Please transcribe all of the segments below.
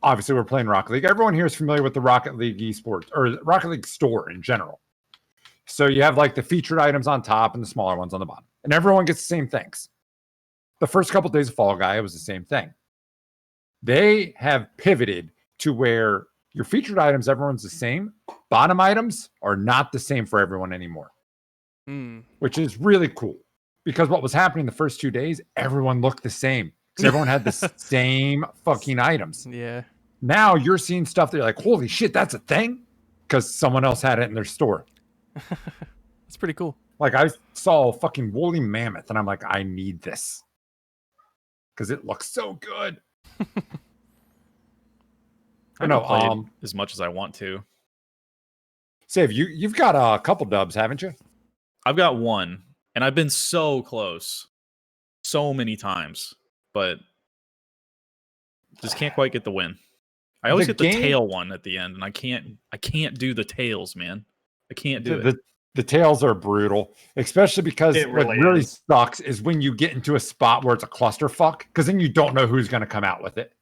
obviously we're playing Rocket League. Everyone here is familiar with the Rocket League esports or Rocket League store in general. So you have like the featured items on top and the smaller ones on the bottom. And everyone gets the same things. The first couple of days of Fall Guy, it was the same thing. They have pivoted to where your featured items, everyone's the same. Bottom items are not the same for everyone anymore, which is really cool. Because what was happening the first 2 days, everyone looked the same. Because everyone had the same fucking items. Yeah. Now you're seeing stuff that you're like, holy shit, that's a thing? Because someone else had it in their store. That's pretty cool. Like I saw a fucking woolly mammoth and I'm like, I need this. Because it looks so good. I know played as much as I want to. Save, you've got a couple dubs, haven't you? I've got one, and I've been so close so many times, but just can't quite get the win. I always get the tail one at the end, and I can't do the tails, man. I can't do it. The tails are brutal, especially because what really sucks is when you get into a spot where it's a clusterfuck, because then you don't know who's going to come out with it.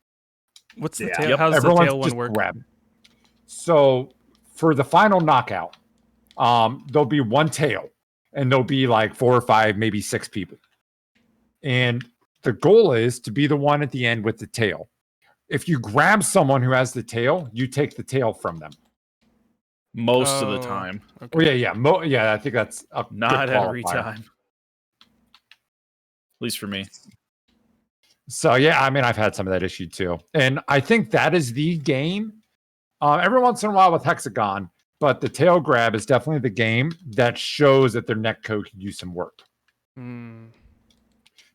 What's the tail? How's the tail one work? So for the final knockout, there'll be one tail, and there'll be like 4 or 5, maybe 6 people. And the goal is to be the one at the end with the tail. If you grab someone who has the tail, you take the tail from them. Most of the time. Okay. Oh, yeah. I think that's not every time. At least for me. So, yeah, I mean, I've had some of that issue too. And I think that is the game. Every once in a while with Hexagon, but the tail grab is definitely the game that shows that their netcode could use some work.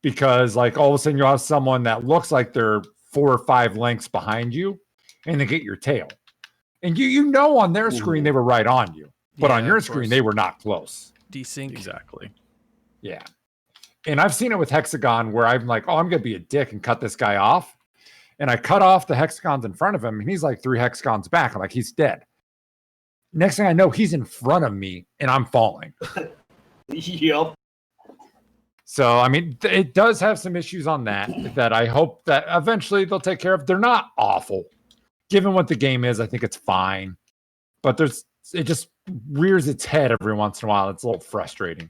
Because, like, all of a sudden you'll have someone that looks like they're 4 or 5 lengths behind you, and they get your tail. And you know on their screen they were right on you. But on your screen, they were not close. Desync. Exactly. Yeah. And I've seen it with Hexagon where I'm like, oh, I'm going to be a dick and cut this guy off. And I cut off the hexagons in front of him, and he's like 3 hexagons back. I'm like, he's dead. Next thing I know, he's in front of me, and I'm falling. Yep. So, I mean, it does have some issues on that I hope that eventually they'll take care of. They're not awful. Given what the game is, I think it's fine. But it just rears its head every once in a while. It's a little frustrating.